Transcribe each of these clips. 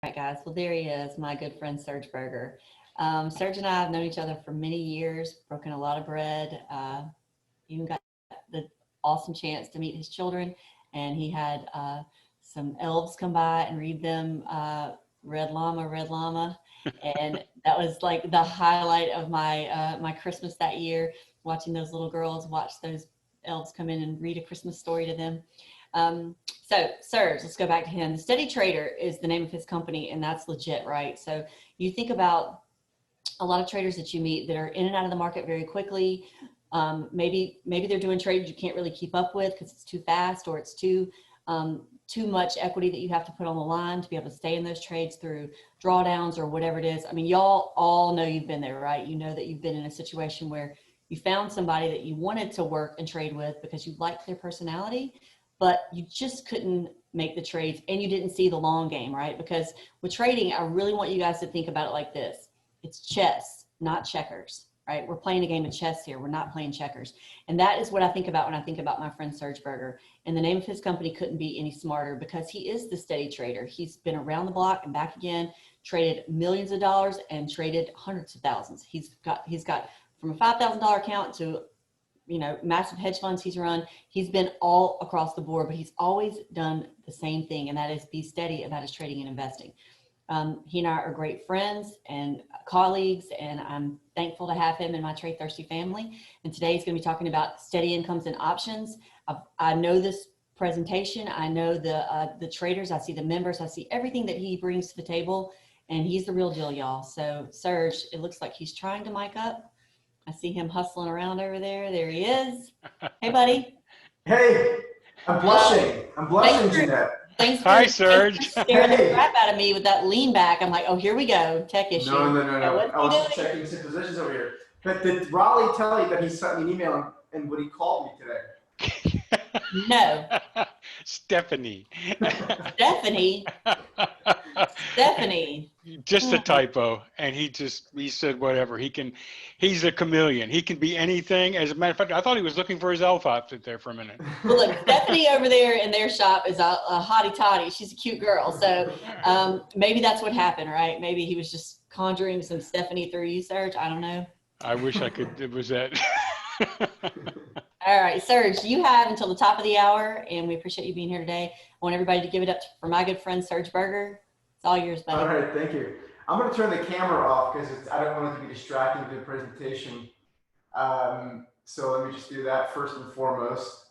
right, guys. Well, there he is, my good friend Serge Berger. Serge and I have known each other for many years, broken a lot of bread, even got the awesome chance to meet his children. And he had some elves come by and read them Red Llama, Red Llama. And that was like the highlight of my Christmas that year, watching those little girls watch those elves come in and read a Christmas story to them. So Serge, let's go back to him. The Steady Trader is the name of his company, and that's legit, right? So you think about a lot of traders that you meet that are in and out of the market very quickly. Maybe they're doing trades you can't really keep up with because it's too fast, or it's too much equity that you have to put on the line to be able to stay in those trades through drawdowns or whatever it is. I mean, y'all all know you've been there, right? You know that you've been in a situation where you found somebody that you wanted to work and trade with because you liked their personality, but you just couldn't make the trades and you didn't see the long game, right? Because with trading, I really want you guys to think about it like this. It's chess, not checkers, right? We're playing a game of chess here. We're not playing checkers. And that is what I think about when I think about my friend Serge Berger. And the name of his company couldn't be any smarter because he is the steady trader. He's been around the block and back again, traded millions of dollars and traded hundreds of thousands. He's got from a $5,000 account to, massive hedge funds he's run. He's been all across the board, but he's always done the same thing, and that is be steady about his trading and investing. He and I are great friends and colleagues, and I'm thankful to have him in my Trade Thirsty family. And today he's going to be talking about steady incomes and options. I know this presentation. I know the traders. I see the members. I see everything that he brings to the table, and he's the real deal, y'all. So Serge, it looks like he's trying to mic up. I see him hustling around over there. There he is. Hey, buddy. Hey, I'm blushing. I'm blushing, Jeanette. Hi, Serge. Thanks for scaring the crap out of me with that lean back. I'm like, oh, here we go. Tech issue. No. I was just checking some positions over here. But did Raleigh tell you that he sent me an email and when he called me today? No. Stephanie. Stephanie. Just a typo. And he said whatever. He's a chameleon. He can be anything. As a matter of fact, I thought he was looking for his elf outfit there for a minute. Well, look, Stephanie over there in their shop is a hottie toddy. She's a cute girl. So maybe that's what happened, right? Maybe he was just conjuring some Stephanie through you, Serge. I don't know. I wish I could. It was that. All right, Serge, you have until the top of the hour, and we appreciate you being here today. I want everybody to give it up for my good friend, Serge Berger. It's all yours, buddy. All right, thank you. I'm going to turn the camera off because I don't want it to be distracting to the presentation. So let me just do that first and foremost.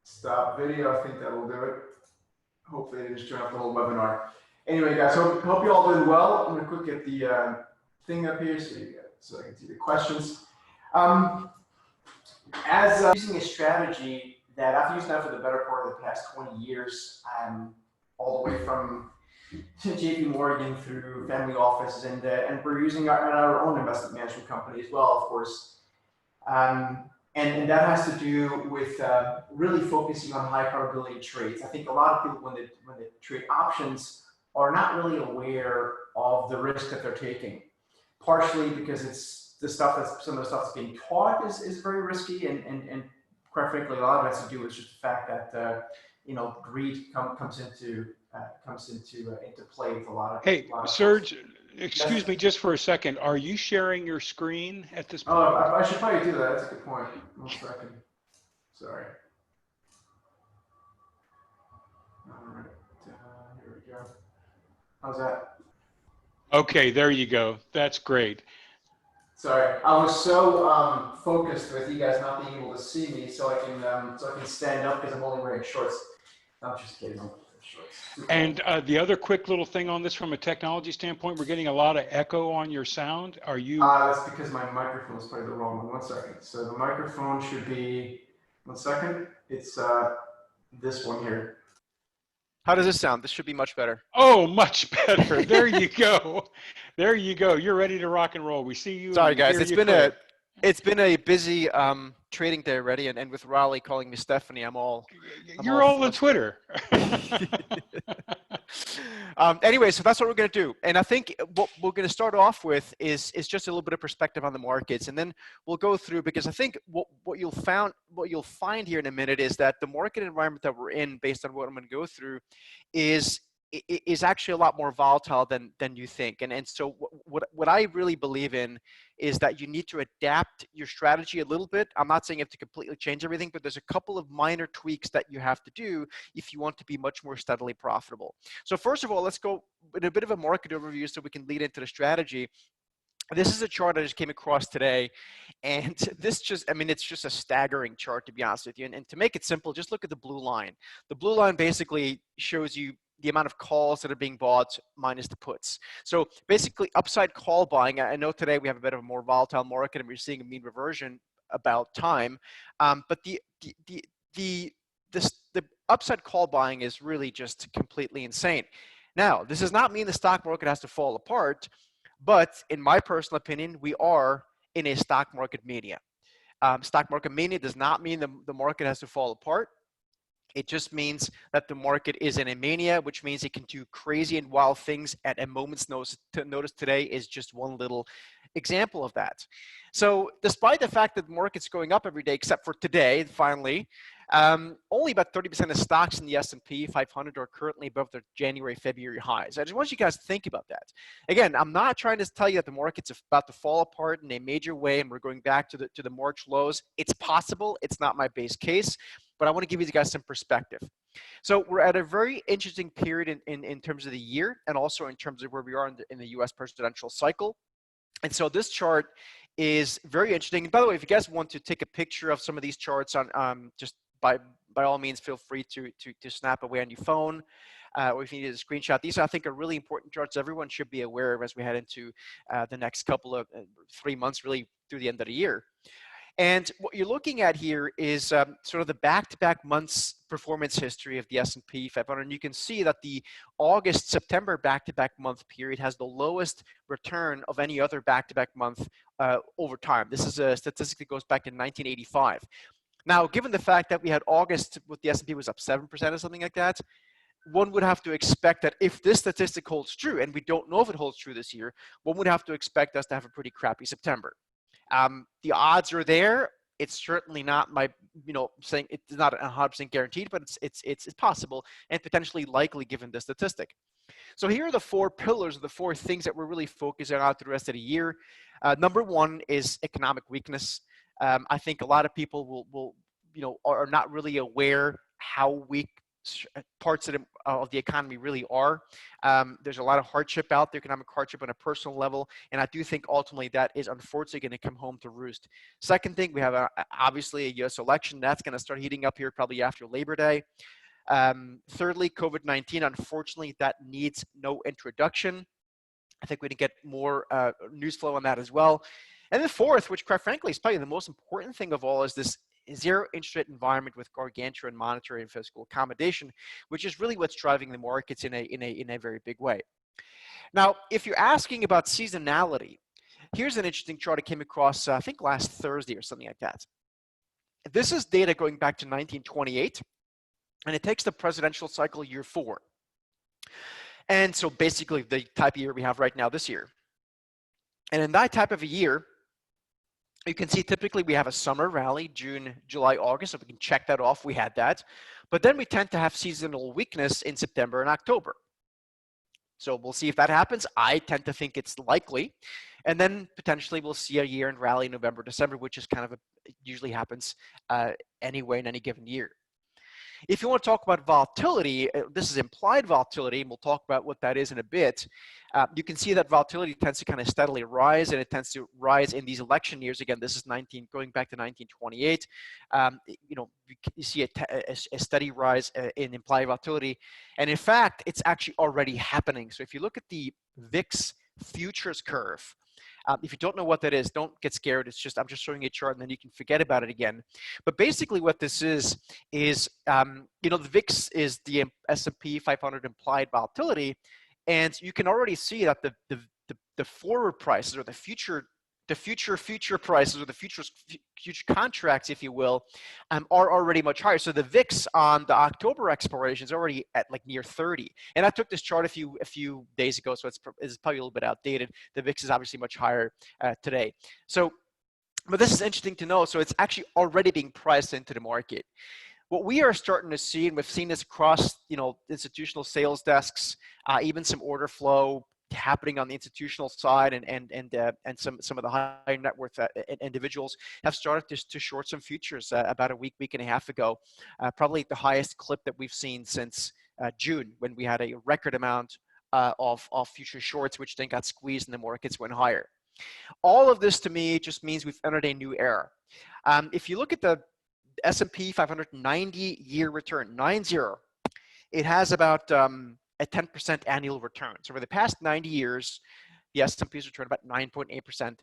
Stop video. I think that will do it. Hopefully, it just turn off the whole webinar. Anyway, guys, hope you all doing well. I'm going to quick get the thing up here so I can see the questions. As using a strategy that I've used now for the better part of the past 20 years, all the way from JP Morgan through family offices, and we're using our own investment management company as well, of course. And that has to do with really focusing on high probability trades. I think a lot of people, when they trade options, are not really aware of the risk that they're taking. Partially because it's some of the stuff that's being taught is very risky, and quite frankly, a lot of it has to do with just the fact that greed comes into play with a lot of. Hey, Serge, excuse me just for a second. Are you sharing your screen at this point? Oh, I should probably do that. That's a good point. 1 second. Sorry. All right. Here we go. How's that? Okay, there you go. That's great. Sorry, I was so focused with you guys not being able to see me, so I can stand up because I'm only wearing shorts. I'm just kidding. I'm wearing shorts. And the other quick little thing on this, from a technology standpoint, we're getting a lot of echo on your sound. Are you? That's because my microphone is probably the wrong one. 1 second. So the microphone should be. 1 second. It's this one here. How does this sound? This should be much better. Oh, much better. There you go. There you go. You're ready to rock and roll. We see you. Sorry, guys. It's been a busy trading day already, and with Raleigh calling me Stephanie, You're all on Twitter. Anyway, so that's what we're going to do. And I think what we're going to start off with is just a little bit of perspective on the markets. And then we'll go through, because I think what you'll find here in a minute is that the market environment that we're in, based on what I'm going to go through, is is actually a lot more volatile than you think. And so what I really believe in is that you need to adapt your strategy a little bit. I'm not saying you have to completely change everything, but there's a couple of minor tweaks that you have to do if you want to be much more steadily profitable. So first of all, let's go with a bit of a market overview so we can lead into the strategy. This is a chart I just came across today, and this just, I mean, it's just a staggering chart, to be honest with you. And to make it simple, just look at the blue line. The blue line basically shows you the amount of calls that are being bought minus the puts. So basically upside call buying, I know today we have a bit of a more volatile market and we're seeing a mean reversion about time, but the upside call buying is really just completely insane. Now, this does not mean the stock market has to fall apart, but in my personal opinion, we are in a stock market mania. Stock market mania does not mean the market has to fall apart. It just means that the market is in a mania, which means it can do crazy and wild things at a moment's notice. Today is just one little example of that. So despite the fact that the market's going up every day, except for today, finally, only about 30% of stocks in the S&P 500 are currently above their January, February highs. I just want you guys to think about that. Again, I'm not trying to tell you that the market's about to fall apart in a major way and we're going back to the March lows. It's possible. It's not my base case, but I want to give you guys some perspective. So we're at a very interesting period in terms of the year and also in terms of where we are in the US presidential cycle. And so this chart is very interesting. And by the way, if you guys want to take a picture of some of these charts on just by all means, feel free to snap away on your phone, or if you need a screenshot. These, I think, are really important charts everyone should be aware of as we head into the next couple of 3 months, really through the end of the year. And what you're looking at here is sort of the back-to-back months performance history of the S&P 500. And you can see that the August-September back-to-back month period has the lowest return of any other back-to-back month over time. This is a statistic that goes back to 1985. Now, given the fact that we had August with the S&P was up 7% or something like that, one would have to expect that if this statistic holds true, and we don't know if it holds true this year, one would have to expect us to have a pretty crappy September. The odds are there. It's certainly not my, saying it's not 100% guaranteed, but it's possible and potentially likely given the statistic. So here are the 4 pillars, the 4 things that we're really focusing on through the rest of the year. Number 1 is economic weakness. I think a lot of people are not really aware how weak parts of the economy really are. There's a lot of hardship out there, economic hardship on a personal level, and I do think ultimately that is unfortunately going to come home to roost. Second thing, we have obviously a U.S. election that's going to start heating up here probably after Labor Day. Thirdly, COVID-19, unfortunately, that needs no introduction. I think we can get more news flow on that as well. And then fourth, which quite frankly is probably the most important thing of all, is this zero interest rate environment with gargantuan monetary and fiscal accommodation, which is really what's driving the markets in a very big way. Now, if you're asking about seasonality, here's an interesting chart I came across, I think last Thursday or something like that. This is data going back to 1928, and it takes the presidential cycle year 4. And so basically the type of year we have right now this year. And in that type of a year, you can see typically we have a summer rally, June, July, August, so we can check that off, we had that. But then we tend to have seasonal weakness in September and October. So we'll see if that happens. I tend to think it's likely. And then potentially we'll see a year-end rally in November, December, which is kind of it usually happens anyway in any given year. If you want to talk about volatility, this is implied volatility, and we'll talk about what that is in a bit. You can see that volatility tends to kind of steadily rise, and it tends to rise in these election years. Again, this is going back to 1928. You see a steady rise in implied volatility, and in fact, it's actually already happening. So if you look at the VIX futures curve, if you don't know what that is, don't get scared. It's just, I'm just showing you a chart and then you can forget about it again. But basically what this is the VIX is the S&P 500 implied volatility. And you can already see that the forward prices or the future prices or the future contracts, if you will, are already much higher. So the VIX on the October expiration is already at like near 30. And I took this chart a few days ago, so it's probably a little bit outdated. The VIX is obviously much higher today. So, but this is interesting to know. So it's actually already being priced into the market. what we are starting to see, and we've seen this across, institutional sales desks, even some order flow happening on the institutional side, and some of the high net worth individuals have started to short some futures about a week and a half ago, probably at the highest clip that we've seen since June, when we had a record amount of future shorts, which then got squeezed and the markets went higher. All of this to me just means we've entered a new era. If you look at the S&P 500 90-year return, 90, it has about a 10% annual return. So over the past 90 years, the S&P's returned about 9.8%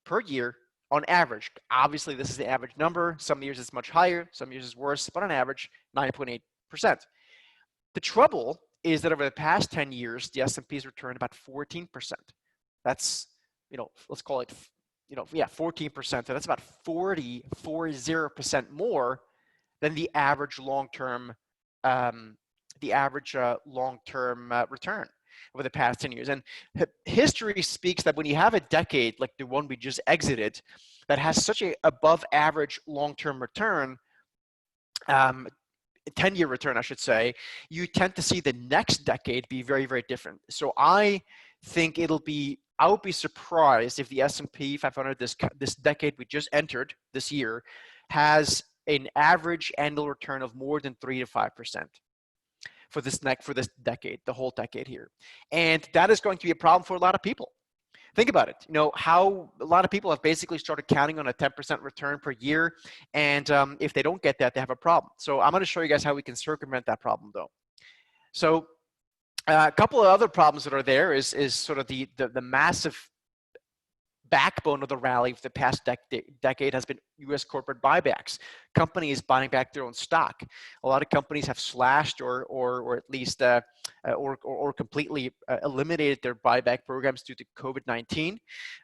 per year on average. Obviously, this is the average number. Some years it's much higher, some years it's worse, but on average, 9.8%. The trouble is that over the past 10 years, the S&P's returned about 14%. That's, let's call it, 14%. So that's about 40% more than the average long-term return over the past 10 years. And history speaks that when you have a decade like the one we just exited that has such a above average long-term return, 10-year return, I should say, you tend to see the next decade be very, very different. So I think I would be surprised if the S&P 500 this decade we just entered this year has an average annual return of more than 3 to 5% for this decade, the whole decade here. And that is going to be a problem for a lot of people. Think about it. How a lot of people have basically started counting on a 10% return per year. And if they don't get that, they have a problem. So I'm going to show you guys how we can circumvent that problem, though. So a couple of other problems that are there is sort of the massive backbone of the rally for the past decade has been U.S. corporate buybacks. Companies buying back their own stock. A lot of companies have slashed or at least or completely eliminated their buyback programs due to COVID-19.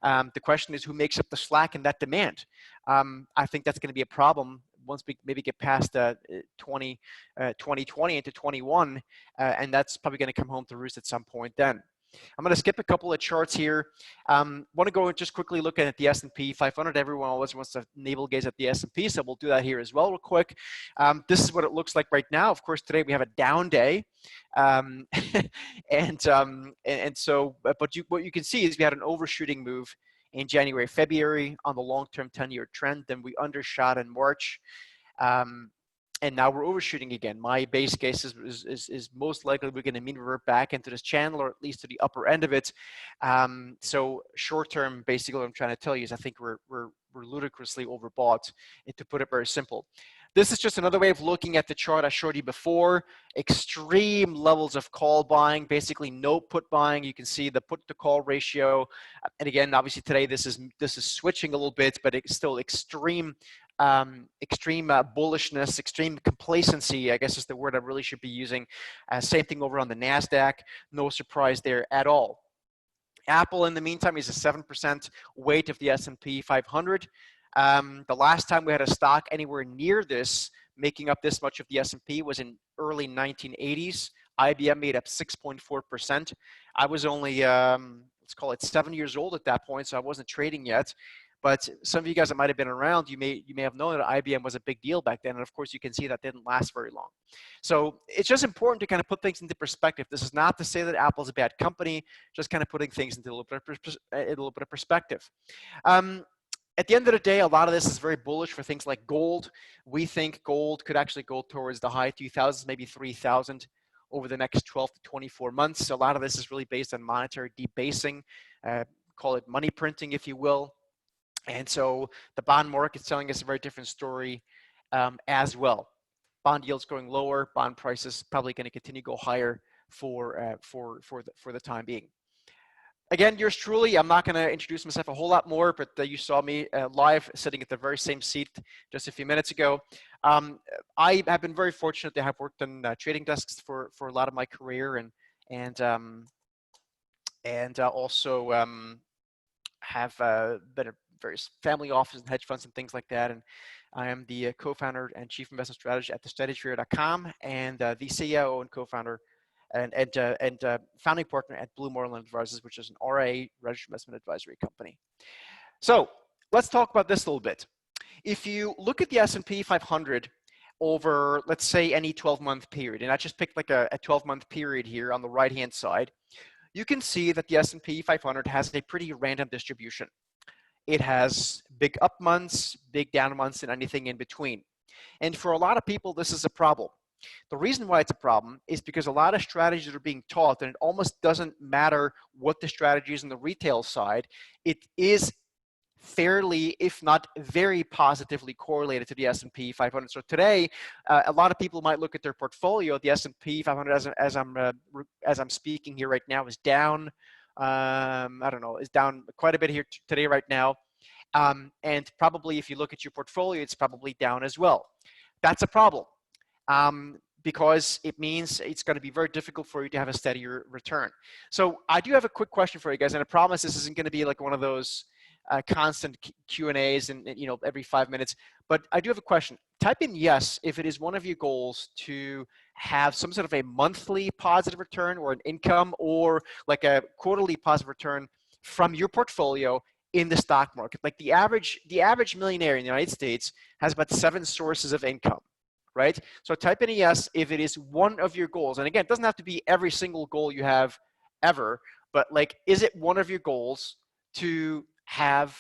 The question is, who makes up the slack in that demand? I think that's going to be a problem once we maybe get past 2020 into 21, and that's probably going to come home to roost at some point then. I'm going to skip a couple of charts here. Want to go and just quickly look at the S&P 500. Everyone always wants to navel gaze at the S&P, so we'll do that here as well real quick. This is what it looks like right now. Of course, today we have a down day. What you can see is we had an overshooting move in January, February on the long-term 10-year trend. Then we undershot in March. And now we're overshooting again. My base case is most likely we're going to mean revert back into this channel, or at least to the upper end of it. So short term, basically what I'm trying to tell you is I think we're ludicrously overbought, to put it very simple. This is just another way of looking at the chart I showed you before. Extreme levels of call buying, basically no put buying. You can see the put to call ratio. And again, obviously today this is switching a little bit, but it's still extreme bullishness, extreme complacency, I guess is the word I really should be using. Same thing over on the NASDAQ. No surprise there at all. Apple, in the meantime, is a 7% weight of the S&P 500. The last time we had a stock anywhere near this, making up this much of the S&P, was in early 1980s. IBM made up 6.4%. I was only, let's call it 7 years old at that point, so I wasn't trading yet. But some of you guys that might have been around, you may have known that IBM was a big deal back then. And of course, you can see that didn't last very long. So it's just important to kind of put things into perspective. This is not to say that Apple's a bad company, just kind of putting things into a little bit of perspective. At the end of the day, a lot of this is very bullish for things like gold. We think gold could actually go towards the high 2000s, maybe 3000 over the next 12 to 24 months. So a lot of this is really based on monetary debasing, call it money printing, if you will. And so the bond market's telling us a very different story as well. Bond yields going lower, bond prices probably going to continue to go higher for the time being. Again, yours truly, I'm not going to introduce myself a whole lot more, but you saw me live sitting at the very same seat just a few minutes ago. I have been very fortunate to have worked on trading desks for a lot of my career, and also have been at various family offices and hedge funds and things like that. And I am the co-founder and chief investment strategist at thestrategytrader.com, and the CEO and co-founder and founding partner at Blue Marlin Advisors, which is an RA, registered investment advisory company. So let's talk about this a little bit. If you look at the S&P 500, over, let's say, any 12-month period, and I just picked like a 12-month period here on the right-hand side, you can see that the S&P 500 has a pretty random distribution. It has big up months, big down months, and anything in between. And for a lot of people, this is a problem. The reason why it's a problem is because a lot of strategies are being taught, and it almost doesn't matter what the strategy is on the retail side. It is fairly, if not very positively correlated to the S&P 500. So today, a lot of people might look at their portfolio. The S&P 500, as I'm speaking here right now, is down. I don't know, is down quite a bit here today right now. And probably if you look at your portfolio, it's probably down as well. That's a problem. Because it means it's going to be very difficult for you to have a steadier return. So I do have a quick question for you guys, and I promise this isn't going to be like one of those constant Q&As and every 5 minutes. But I do have a question. Type in yes if it is one of your goals to have some sort of a monthly positive return or an income, or like a quarterly positive return from your portfolio in the stock market. Like the average millionaire in the United States has about 7 sources of income. Right? So type in a yes if it is one of your goals. And again, it doesn't have to be every single goal you have ever, but like, is it one of your goals to have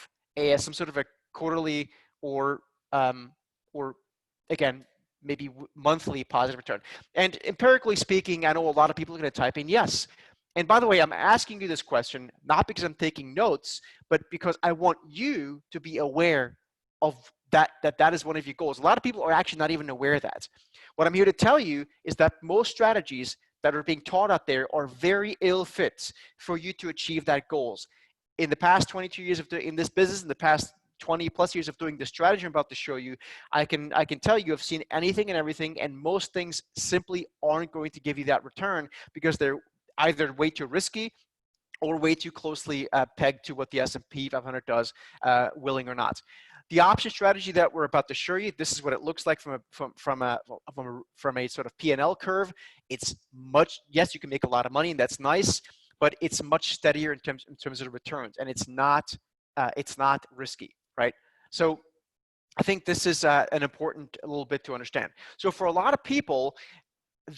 some sort of a quarterly or again, maybe monthly positive return? And empirically speaking, I know a lot of people are going to type in yes. And by the way, I'm asking you this question, not because I'm taking notes, but because I want you to be aware of that is one of your goals. A lot of people are actually not even aware of that. What I'm here to tell you is that most strategies that are being taught out there are very ill fit for you to achieve that goals. In the past 22 years in this business, in the past 20 plus years of doing the strategy I'm about to show you, I can tell you I've seen anything and everything, and most things simply aren't going to give you that return because they're either way too risky or way too closely pegged to what the S&P 500 does, willing or not. The option strategy that we're about to show you, this is what it looks like from a sort of P&L curve. It's much, yes, you can make a lot of money, and that's nice, but it's much steadier in terms of the returns, and it's not risky, right? So I think this is an important little bit to understand. So for a lot of people,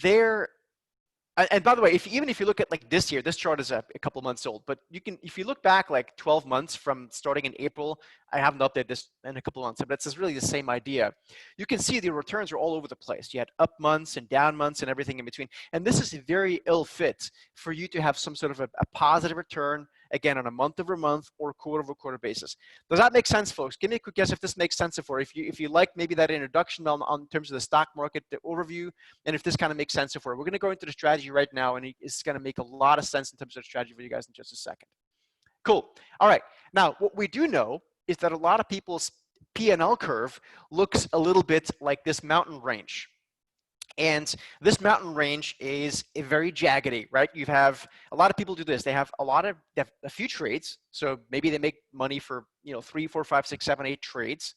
and by the way, even if you look at like this year, this chart is a couple months old, but if you look back like 12 months from starting in April, I haven't updated this in a couple of months, but it's really the same idea. You can see the returns are all over the place. You had up months and down months and everything in between. And this is very ill fit for you to have some sort of a positive return, again, on a month-over-month or quarter-over-quarter basis. Does that make sense, folks? Give me a quick guess if this makes sense for you. If you like maybe that introduction on terms of the stock market, the overview, and if this kind of makes sense for you. We're going to go into the strategy right now, and it's going to make a lot of sense in terms of the strategy for you guys in just a second. Cool. All right. Now, what we do know is that a lot of people's P&L curve looks a little bit like this mountain range. And this mountain range is very jaggedy, right? You have a lot of people do this. They have a few trades. So maybe they make money for 3, 4, 5, 6, 7, 8 trades.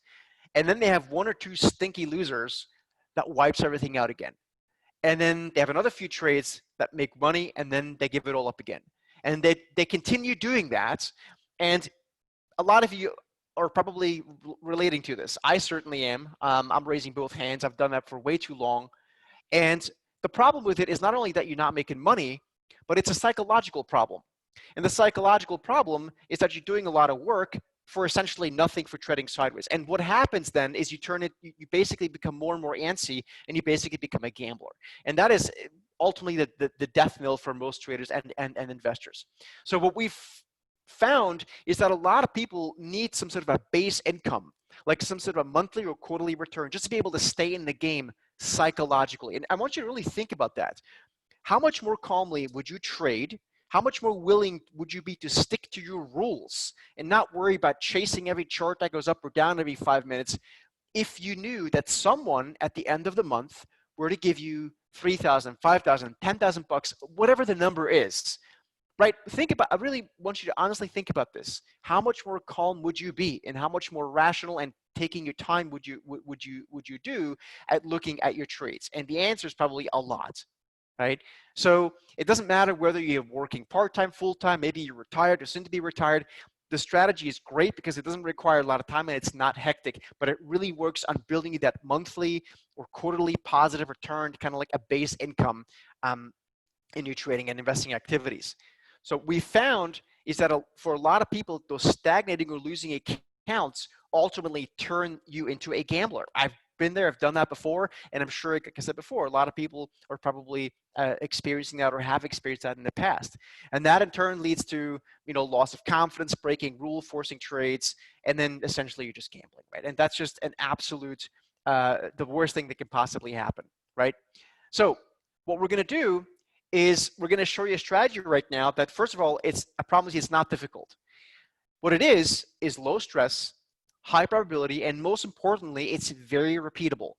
And then they have 1 or 2 stinky losers that wipes everything out again. And then they have another few trades that make money, and then they give it all up again. And they continue doing that. And a lot of you are probably relating to this. I certainly am. I'm raising both hands. I've done that for way too long. And the problem with it is not only that you're not making money, but it's a psychological problem. And the psychological problem is that you're doing a lot of work for essentially nothing for trading sideways. And what happens then is you basically become more and more antsy, and you basically become a gambler. And that is ultimately the death knell for most traders and investors. So what we've found is that a lot of people need some sort of a base income, like some sort of a monthly or quarterly return, just to be able to stay in the game psychologically. And I want you to really think about that. How much more calmly would you trade? How much more willing would you be to stick to your rules and not worry about chasing every chart that goes up or down every 5 minutes if you knew that someone at the end of the month were to give you $3,000, $5,000, $10,000, whatever the number is, right? I really want you to honestly think about this. How much more calm would you be, and how much more rational and taking your time would you do at looking at your trades? And the answer is probably a lot, right? So it doesn't matter whether you're working part-time, full-time, maybe you're retired or soon to be retired. the strategy is great because it doesn't require a lot of time and it's not hectic, but it really works on building you that monthly or quarterly positive return, kind of like a base income in your trading and investing activities. So we found is that for a lot of people, those stagnating or losing accounts ultimately turn you into a gambler. I've been there, I've done that before, and I'm sure, like I said before, a lot of people are probably experiencing that or have experienced that in the past. And that in turn leads to, loss of confidence, breaking rule, forcing trades, and then essentially you're just gambling, right? And that's just an absolute, the worst thing that can possibly happen, right? So what we're gonna do is we're gonna show you a strategy right now that, first of all, I promise you it's not difficult. What it is low stress, high probability, and most importantly, it's very repeatable.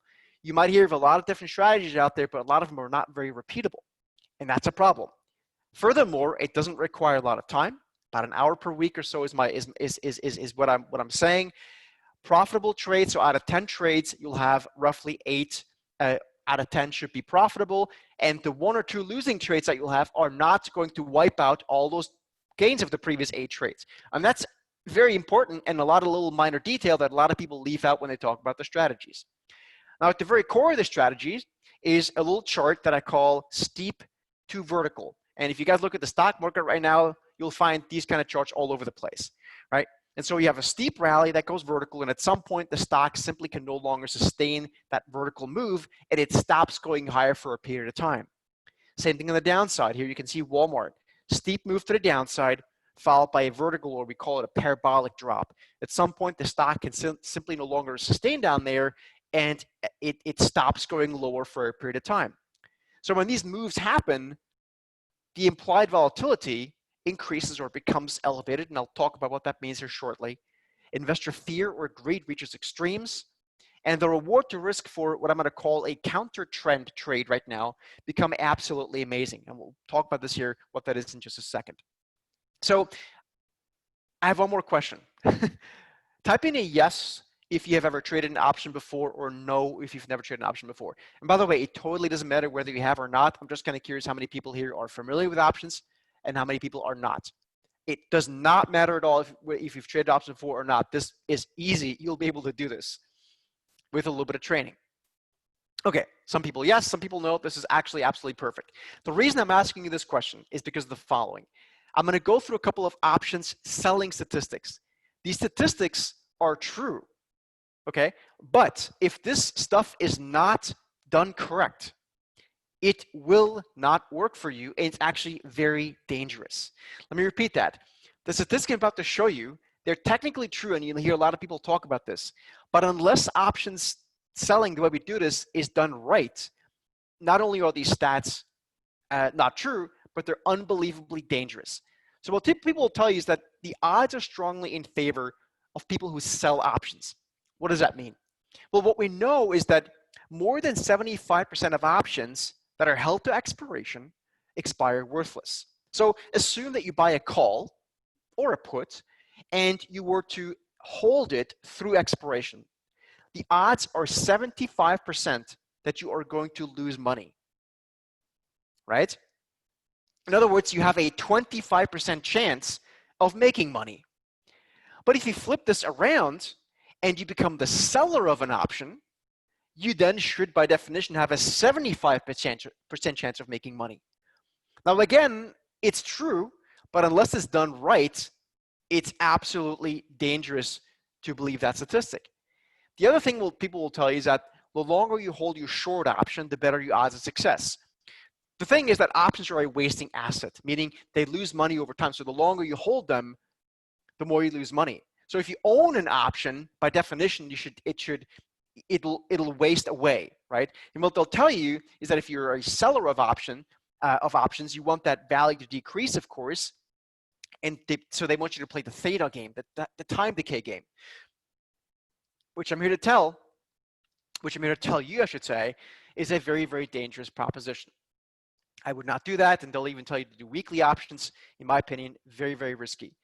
You might hear of a lot of different strategies out there, but a lot of them are not very repeatable, and that's a problem. Furthermore, it doesn't require a lot of time. About an hour per week or so is what I'm saying. Profitable trades. So out of 10 trades, you'll have roughly 8 out of 10 should be profitable, and the 1 or 2 losing trades that you'll have are not going to wipe out all those gains of the previous 8 trades. And that's very important, and a lot of little minor detail that a lot of people leave out when they talk about the strategies. Now, at the very core of the strategies is a little chart that I call steep to vertical. And if you guys look at the stock market right now, you'll find these kind of charts all over the place, right? And so you have a steep rally that goes vertical, and at some point the stock simply can no longer sustain that vertical move, and it stops going higher for a period of time. Same thing on the downside. Here you can see Walmart. Steep move to the downside, followed by a vertical, or we call it a parabolic drop. At some point, the stock can simply no longer sustain down there, and it stops going lower for a period of time. So when these moves happen, the implied volatility increases or becomes elevated, and I'll talk about what that means here shortly. Investor fear or greed reaches extremes, and the reward to risk for what I'm going to call a counter trend trade right now become absolutely amazing. And we'll talk about this here, what that is in just a second. So I have one more question. Type in a yes if you have ever traded an option before, or no if you've never traded an option before. And by the way, it totally doesn't matter whether you have or not. I'm just kind of curious how many people here are familiar with options and how many people are not. It does not matter at all if you've traded options before or not. This is easy. You'll be able to do this with a little bit of training. Okay, some people yes, some people no. This is actually absolutely perfect. The reason I'm asking you this question is because of the following. I'm going to go through a couple of options selling statistics. These statistics are true, okay? But if this stuff is not done correct, it will not work for you, and it's actually very dangerous. Let me repeat that. The statistics I'm about to show you, they're technically true, and you'll hear a lot of people talk about this. But unless options selling, the way we do this, is done right, not only are these stats not true, but they're unbelievably dangerous. So what people will tell you is that the odds are strongly in favor of people who sell options. What does that mean? Well, what we know is that more than 75% of options that are held to expiration expire worthless. So assume that you buy a call or a put and you were to hold it through expiration. The odds are 75% that you are going to lose money, right? In other words, you have a 25% chance of making money. But if you flip this around and you become the seller of an option, you then should, by definition, have a 75% chance of making money. Now, again, it's true, but unless it's done right, it's absolutely dangerous to believe that statistic. The other thing people will tell you is that the longer you hold your short option, the better your odds of success. The thing is that options are a wasting asset, meaning they lose money over time. So the longer you hold them, the more you lose money. So if you own an option, by definition, it'll waste away, right? And what they'll tell you is that if you're a seller of options, you want that value to decrease, of course, and so they want you to play the theta game, the time decay game, which I'm here to tell you, I should say, is a very, very dangerous proposition. I would not do that, and they'll even tell you to do weekly options. In my opinion, very, very risky.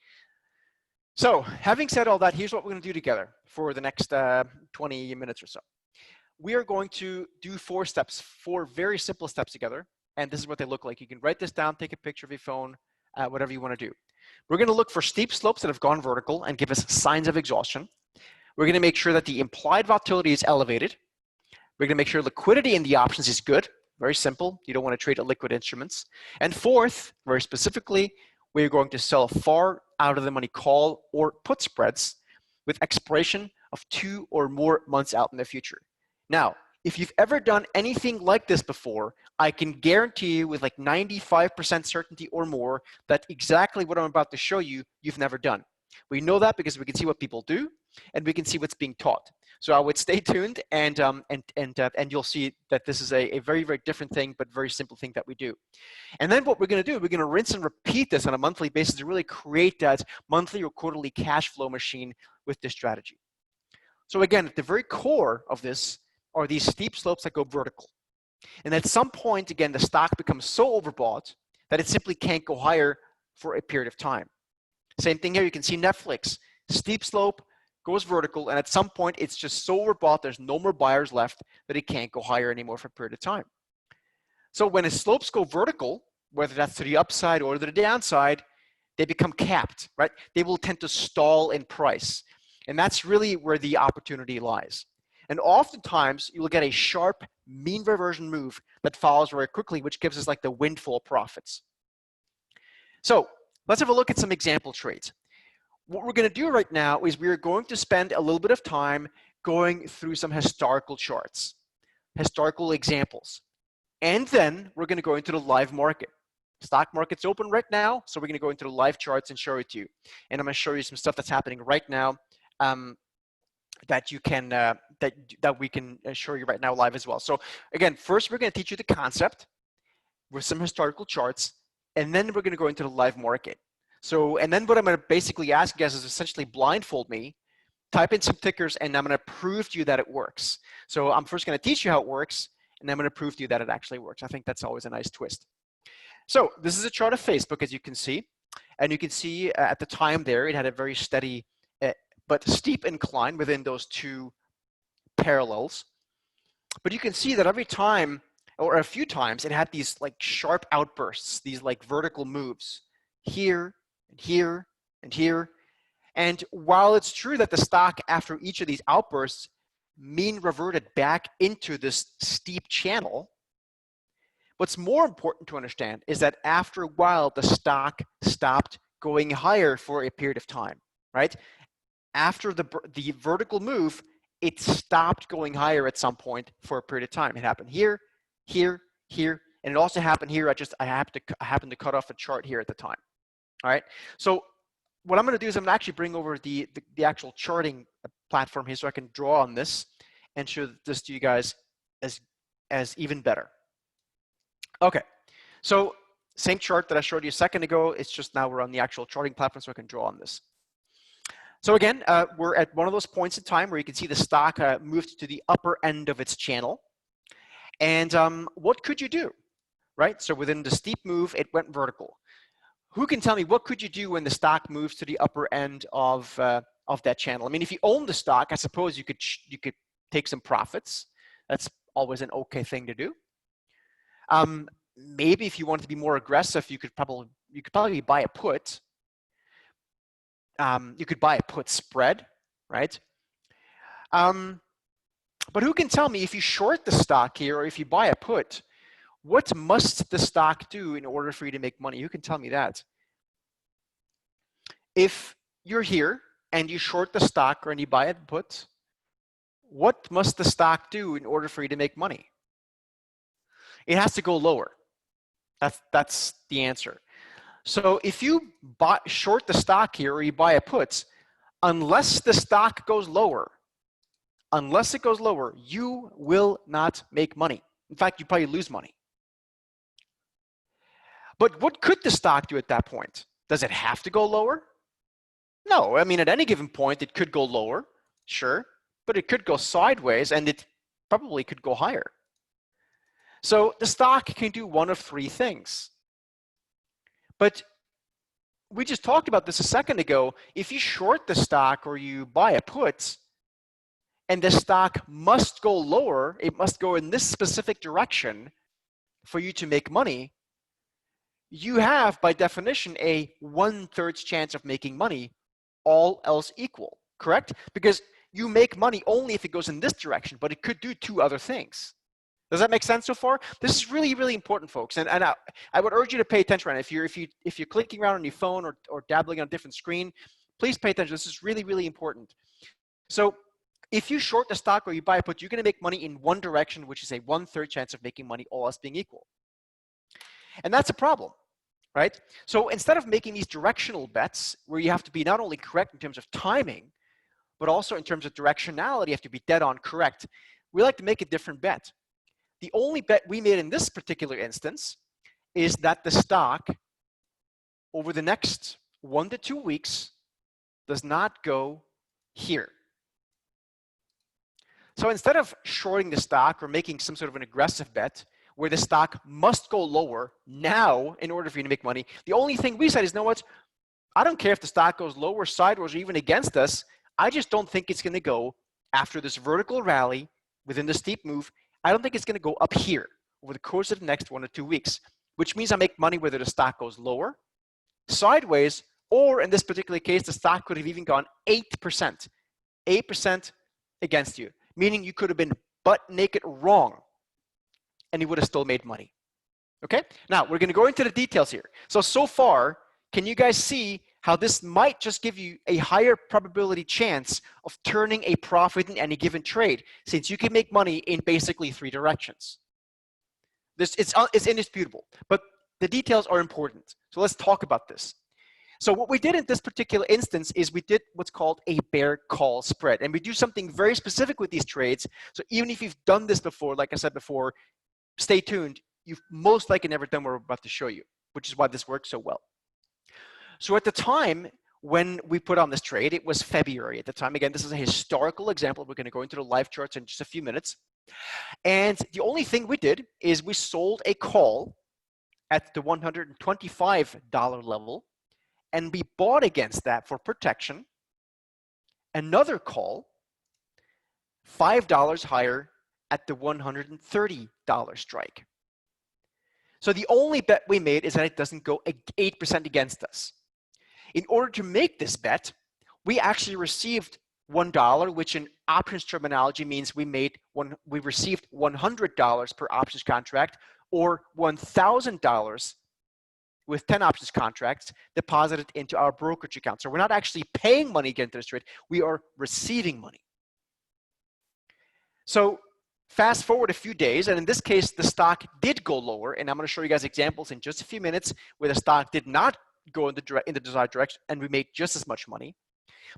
So having said all that, here's what we're going to do together for the next 20 minutes or so. We are going to do 4 very simple steps together, and this is what they look like. You can write this down, take a picture of your phone, whatever you want to do. We're going to look for steep slopes that have gone vertical and give us signs of exhaustion. We're going to make sure that the implied volatility is elevated. We're going to make sure liquidity in the options is good. Very simple. You don't want to trade illiquid instruments. And fourth, very specifically, we're going to sell far out of the money call or put spreads with expiration of 2 or more months out in the future. Now, if you've ever done anything like this before, I can guarantee you with like 95% certainty or more that exactly what I'm about to show you, you've never done. We know that because we can see what people do and we can see what's being taught. So I would stay tuned and you'll see that this is a very, very different thing, but very simple thing that we do. And then what we're going to do, we're going to rinse and repeat this on a monthly basis to really create that monthly or quarterly cash flow machine with this strategy. So again, at the very core of this are these steep slopes that go vertical. And at some point, again, the stock becomes so overbought that it simply can't go higher for a period of time. Same thing here, you can see Netflix, steep slope, goes vertical, and at some point it's just so overbought, there's no more buyers left that it can't go higher anymore for a period of time. So when the slopes go vertical, whether that's to the upside or to the downside, they become capped, right? They will tend to stall in price. And that's really where the opportunity lies. And oftentimes you will get a sharp mean reversion move that follows very quickly, which gives us like the windfall profits. So let's have a look at some example trades. What we're going to do right now is we're going to spend a little bit of time going through some historical charts, historical examples. And then we're going to go into the live market. Stock market's open right now, so we're going to go into the live charts and show it to you. And I'm going to show you some stuff that's happening right now that you can that we can show you right now live as well. So again, first we're going to teach you the concept with some historical charts, and then we're going to go into the live market. So, and then what I'm going to basically ask you guys is essentially blindfold me, type in some tickers, and I'm going to prove to you that it works. So I'm first going to teach you how it works, and I'm going to prove to you that it actually works. I think that's always a nice twist. So this is a chart of Facebook, as you can see. And you can see at the time there, it had a very steady but steep incline within those two parallels. But you can see that every time, or a few times, it had these like sharp outbursts, these like vertical moves here and here and here. And while it's true that the stock after each of these outbursts mean reverted back into this steep channel, what's more important to understand is that after a while, the stock stopped going higher for a period of time, right? After the vertical move, it stopped going higher at some point for a period of time. It happened here, here, here, and it also happened here. I happened to cut off a chart here at the time. All right. So what I'm going to do is I'm going to actually bring over the actual charting platform here so I can draw on this and show this to you guys as even better. Okay. So same chart that I showed you a second ago. It's just now we're on the actual charting platform so I can draw on this. So again, we're at one of those points in time where you can see the stock moved to the upper end of its channel. And what could you do, right? So within the steep move, it went vertical. Who can tell me what could you do when the stock moves to the upper end of that channel? I mean, if you own the stock, I suppose you could take some profits. That's always an okay thing to do. Maybe if you wanted to be more aggressive, you could probably buy a put. You could buy a put spread, right? But who can tell me if you short the stock here or if you buy a put, what must the stock do in order for you to make money? Who can tell me that? If you're here and you short the stock or and you buy a put, what must the stock do in order for you to make money? It has to go lower. That's the answer. So if you short the stock here or you buy a put, unless the stock goes lower, you will not make money. In fact, you probably lose money. But what could the stock do at that point? Does it have to go lower? No, I mean, at any given point, it could go lower, sure, but it could go sideways and it probably could go higher. So the stock can do one of three things. But we just talked about this a second ago. If you short the stock or you buy a put and the stock must go lower, it must go in this specific direction for you to make money, you have, by definition, a 1/3 chance of making money, all else equal, correct? Because you make money only if it goes in this direction, but it could do two other things. Does that make sense so far? This is really, really important, folks. And I would urge you to pay attention right now. If you're clicking around on your phone or dabbling on a different screen, please pay attention. This is really, really important. So if you short the stock or you buy a put, you're going to make money in one direction, which is a 1/3 chance of making money, all else being equal. And that's a problem, right? So instead of making these directional bets where you have to be not only correct in terms of timing, but also in terms of directionality, you have to be dead on correct. We like to make a different bet. The only bet we made in this particular instance is that the stock over the next 1 to 2 weeks does not go here. So instead of shorting the stock or making some sort of an aggressive bet where the stock must go lower now in order for you to make money, the only thing we said is, you know what? I don't care if the stock goes lower, sideways, or even against us. I just don't think it's going to go after this vertical rally within the steep move. I don't think it's going to go up here over the course of the next 1 to 2 weeks, which means I make money whether the stock goes lower, sideways, or in this particular case, the stock could have even gone 8%, 8% against you, meaning you could have been butt naked wrong and you would have still made money. Okay? Now, we're going to go into the details here. So far, can you guys see how this might just give you a higher probability chance of turning a profit in any given trade, since you can make money in basically 3 directions? It's indisputable, but the details are important. So let's talk about this. So what we did in this particular instance is we did what's called a bear call spread. And we do something very specific with these trades. So even if you've done this before, like I said before, stay tuned. You've most likely never done what we're about to show you, which is why this works so well. So at the time when we put on this trade, it was February at the time. Again, this is a historical example. We're going to go into the live charts in just a few minutes. And the only thing we did is we sold a call at the $125 level, and we bought against that for protection another call $5 higher at the $130 strike. So the only bet we made is that it doesn't go 8% against us. In order to make this bet, we actually received $1, which in options terminology means we received $100 per options contract, or $1,000 with 10 options contracts deposited into our brokerage account. So we're not actually paying money against this trade, we are receiving money. So fast forward a few days, and in this case, the stock did go lower, and I'm going to show you guys examples in just a few minutes where the stock did not go in the desired direction, and we made just as much money.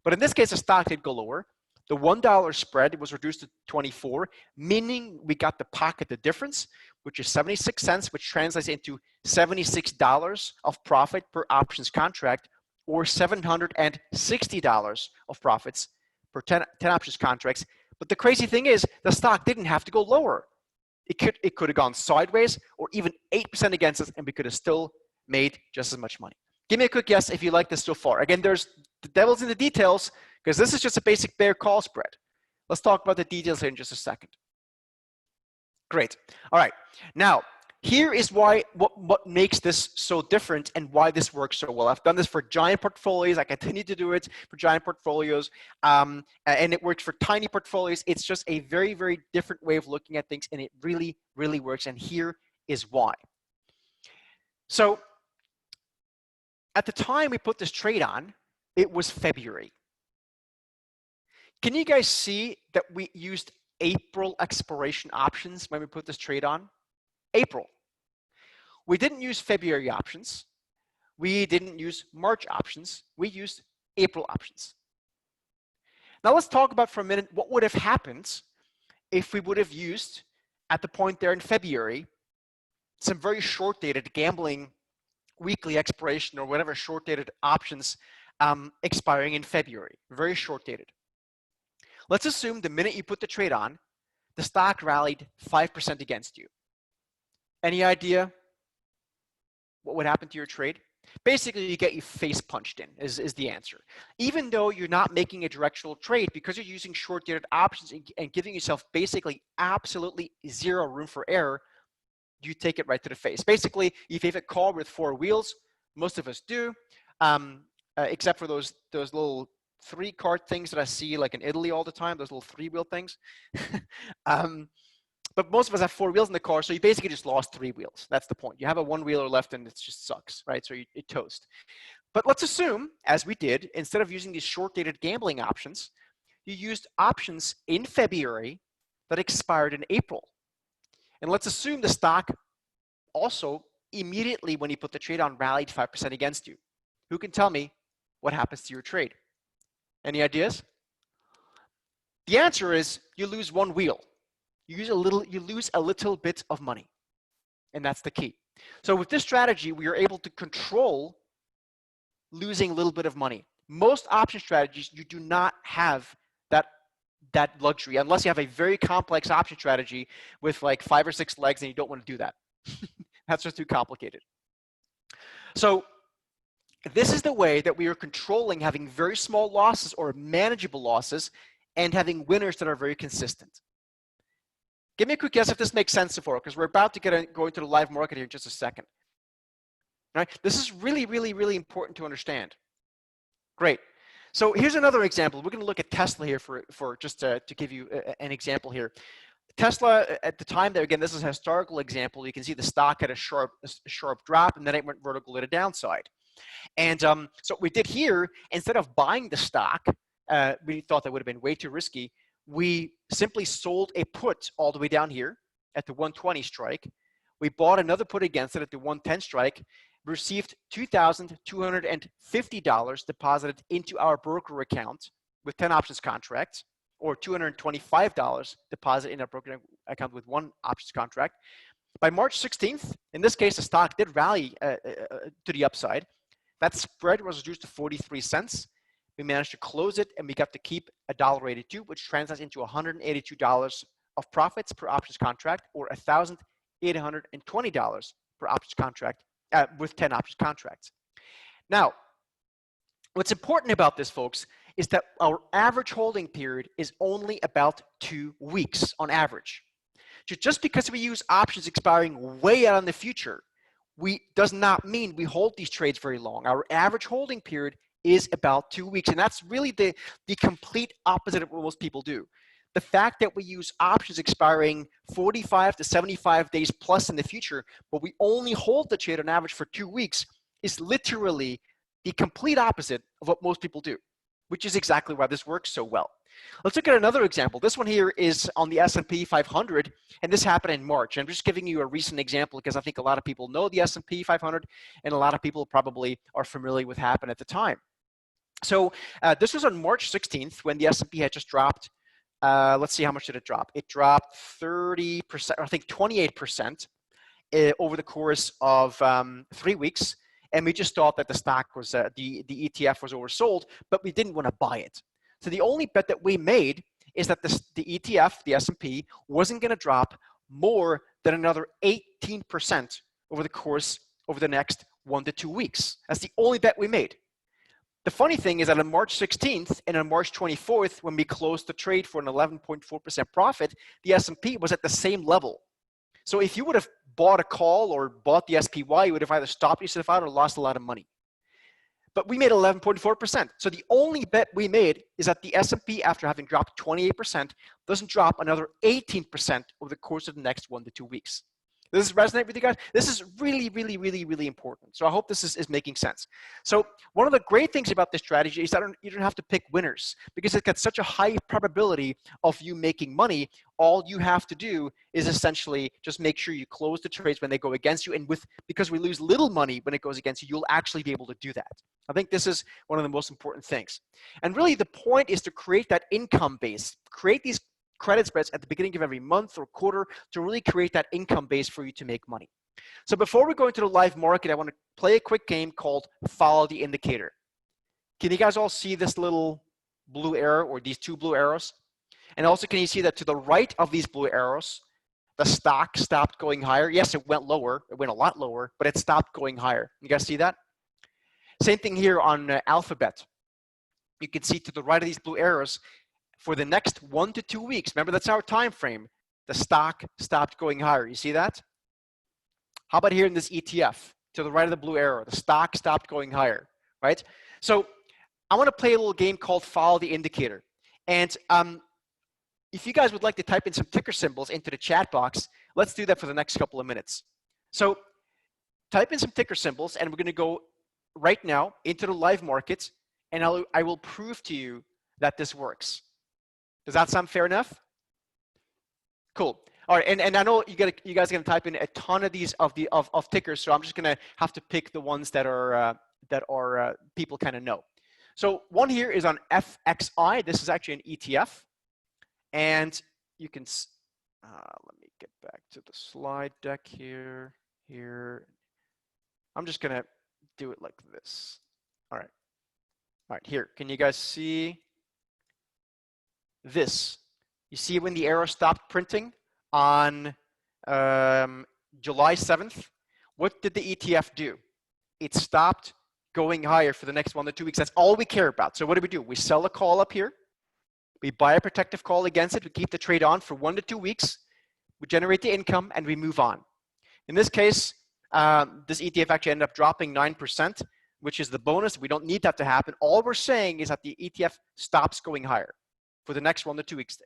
But in this case, the stock did go lower. The $1 spread was reduced to 24, meaning we got to pocket the difference, which is 76 cents, which translates into $76 of profit per options contract, or $760 of profits per 10 options contracts. But the crazy thing is, the stock didn't have to go lower. It could have gone sideways or even 8% against us, and we could have still made just as much money. Give me a quick yes if you like this so far. Again, there's the devil's in the details, because this is just a basic bear call spread. Let's talk about the details here in just a second. Great. All right. Now, here is why what makes this so different and why this works so well. I've done this for giant portfolios. I continue to do it for giant portfolios, and it works for tiny portfolios. It's just a very, very different way of looking at things, and it really, really works. And here is why. So at the time we put this trade on, it was February. Can you guys see that we used April expiration options when we put this trade on? April. We didn't use February options. We didn't use March options. We used April options. Now let's talk about for a minute what would have happened if we would have used, at the point there in February, some very short-dated gambling weekly expiration or whatever short-dated options expiring in February, very short-dated. Let's assume the minute you put the trade on, the stock rallied 5% against you. Any idea what would happen to your trade? Basically, you get your face punched in is the answer. Even though you're not making a directional trade, because you're using short-dated options and giving yourself basically absolutely zero room for error, you take it right to the face. Basically, if you have a car with 4 wheels, most of us do, except for those little 3-car things that I see like in Italy all the time, those little 3-wheel things. But most of us have 4 wheels in the car, so you basically just lost 3 wheels. That's the point. You have a 1-wheeler left and it just sucks, right? So it toast. But let's assume, as we did, instead of using these short-dated gambling options, you used options in February that expired in April. And let's assume the stock also immediately when you put the trade on rallied 5% against you. Who can tell me what happens to your trade? Any ideas? The answer is you lose 1 wheel. You lose a little bit of money. And that's the key. So with this strategy, we are able to control losing a little bit of money. Most option strategies, you do not have that luxury unless you have a very complex option strategy with like 5 or 6 legs and you don't want to do that. That's just too complicated. So this is the way that we are controlling having very small losses or manageable losses and having winners that are very consistent. Give me a quick guess if this makes sense so far, because we're about to go into the live market here in just a second. All right? This is really, really, really important to understand. Great. So here's another example. We're going to look at Tesla here for just to give you an example here. Tesla at the time there, again, this is a historical example. You can see the stock had a sharp drop and then it went vertical to the downside. And so what we did here, instead of buying the stock, we thought that would have been way too risky. We simply sold a put all the way down here at the 120 strike. We bought another put against it at the 110 strike, received $2,250 deposited into our broker account with 10 options contracts, or $225 deposited in our broker account with 1 options contract. By March 16th, in this case, the stock did rally to the upside. That spread was reduced to 43 cents. We managed to close it and we got to keep $1.82, which translates into $182 of profits per options contract, or $1,820 per options contract with 10 options contracts. Now, what's important about this, folks, is that our average holding period is only about 2 weeks on average. So just because we use options expiring way out in the future, does not mean we hold these trades very long. Our average holding period is about 2 weeks, and that's really the complete opposite of what most people do. The fact that we use options expiring 45 to 75 days plus in the future, but we only hold the trade on average for 2 weeks, is literally the complete opposite of what most people do, which is exactly why this works so well. Let's look at another example. This one here is on the S&P 500, and this happened in March. I'm just giving you a recent example because I think a lot of people know the S&P 500, and a lot of people probably are familiar with what happened at the time. So this was on March 16th when the S&P had just dropped. Let's see, how much did it drop? It dropped 30%, I think 28% over the course of 3 weeks. And we just thought that the stock was, the ETF was oversold, but we didn't want to buy it. So the only bet that we made is that the ETF, the S&P, wasn't going to drop more than another 18% over the next 1 to 2 weeks. That's the only bet we made. The funny thing is that on March 16th and on March 24th, when we closed the trade for an 11.4% profit, the S&P was at the same level. So if you would have bought a call or bought the SPY, you would have either stopped yourself out or lost a lot of money. But we made 11.4%. So the only bet we made is that the S&P, after having dropped 28%, doesn't drop another 18% over the course of the next 1 to 2 weeks. Does this resonate with you guys? This is really, really, really, really important. So I hope this is making sense. So one of the great things about this strategy is that you don't have to pick winners because it's got such a high probability of you making money. All you have to do is essentially just make sure you close the trades when they go against you. And because we lose little money when it goes against you, you'll actually be able to do that. I think this is one of the most important things. And really the point is to create that income base, create these credit spreads at the beginning of every month or quarter to really create that income base for you to make money. So before we go into the live market, I want to play a quick game called Follow the Indicator. Can you guys all see this little blue arrow or these 2 blue arrows? And also, can you see that to the right of these blue arrows, the stock stopped going higher? Yes, it went lower. It went a lot lower, but it stopped going higher. You guys see that? Same thing here on Alphabet. You can see to the right of these blue arrows, for the next 1 to 2 weeks, remember that's our time frame, the stock stopped going higher. You see that? How about here in this ETF, to the right of the blue arrow, the stock stopped going higher, right? So I want to play a little game called Follow the Indicator. And if you guys would like to type in some ticker symbols into the chat box, let's do that for the next couple of minutes. So type in some ticker symbols, and we're going to go right now into the live market, and I will prove to you that this works. Does that sound fair enough? Cool. All right, and I know you guys are going to type in a ton of these of tickers, so I'm just going to have to pick the ones that are people kind of know. So one here is on FXI. This is actually an ETF. And you can, let me get back to the slide deck here. I'm just going to do it like this. All right, here. Can you guys see this? You see when the arrow stopped printing on July 7th? What did the ETF do? It stopped going higher for the next 1 to 2 weeks. That's all we care about. So what do? We sell a call up here. We buy a protective call against it. We keep the trade on for 1 to 2 weeks. We generate the income and we move on. In this case, this ETF actually ended up dropping 9%, which is the bonus. We don't need that to happen. All we're saying is that the ETF stops going higher for the next 1 to 2 weeks.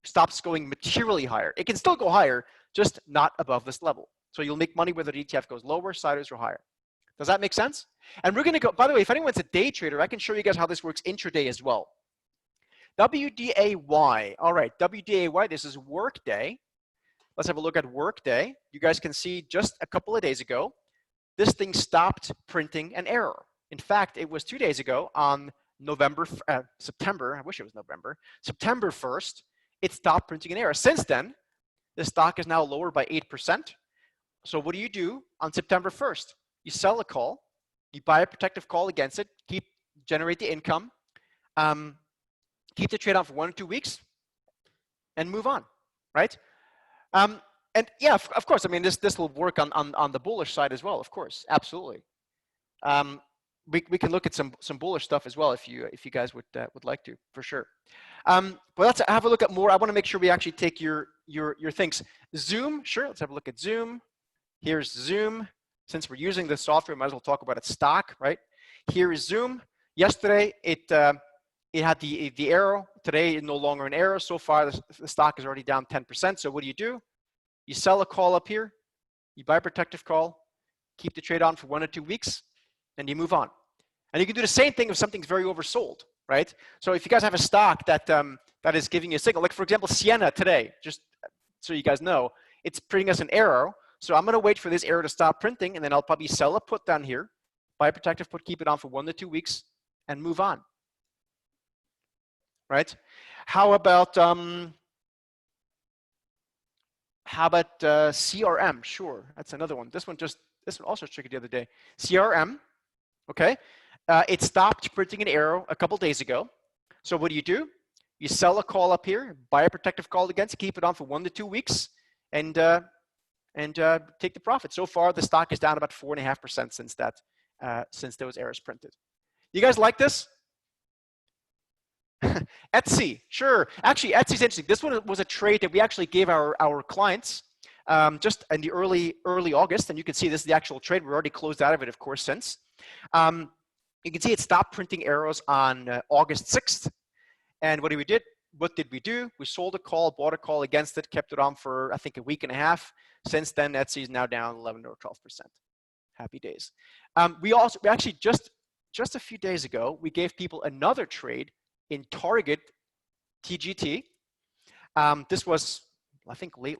Stops going materially higher. It can still go higher, just not above this level. So you'll make money whether the ETF goes lower, sideways, or higher. Does that make sense? And we're going to go, by the way, if anyone's a day trader, I can show you guys how this works intraday as well. WDAY. All right, WDAY, this is Workday. Let's have a look at Workday. You guys can see just a couple of days ago, this thing stopped printing an error. In fact, it was 2 days ago on September, I wish it was November, September 1st, it stopped printing an error. Since then, the stock is now lower by 8%. So what do on September 1st? You sell a call, you buy a protective call against it, generate the income, keep the trade on for 1 or 2 weeks, and move on, right? And yeah, of course, I mean, this will work on the bullish side as well, of course, absolutely. We can look at some bullish stuff as well if you guys would like to, for sure. But let's have a look at more. I want to make sure we actually take your things. Zoom, sure. Let's have a look at Zoom. Here's Zoom. Since we're using this software, might as well talk about its stock, right? Here is Zoom. Yesterday, it had the arrow. Today, no longer an arrow. So far, the stock is already down 10%. So what do? You sell a call up here. You buy a protective call. Keep the trade on for 1 or 2 weeks, and you move on. And you can do the same thing if something's very oversold, right? So if you guys have a stock that is giving you a signal, like for example, Sienna today, just so you guys know, it's printing us an arrow. So I'm going to wait for this arrow to stop printing, and then I'll probably sell a put down here, buy a protective put, keep it on for 1 to 2 weeks, and move on. Right? How about CRM? Sure, that's another one. This one also triggered the other day. CRM, okay? It stopped printing an arrow a couple days ago. So what do? You sell a call up here, buy a protective call against it, keep it on for 1 to 2 weeks, and take the profit. So far, the stock is down about 4.5% since those errors printed. You guys like this? Etsy, sure. Actually, Etsy's interesting. This one was a trade that we actually gave our clients just in the early August, and you can see this is the actual trade. We're already closed out of it, of course, since. You can see it stopped printing arrows on August 6th. And what did we do? We sold a call, bought a call against it, kept it on for, I think, a week and a half. Since then, Etsy is now down 11 or 12%. Happy days. We actually just a few days ago, we gave people another trade in Target TGT. This was, I think, a week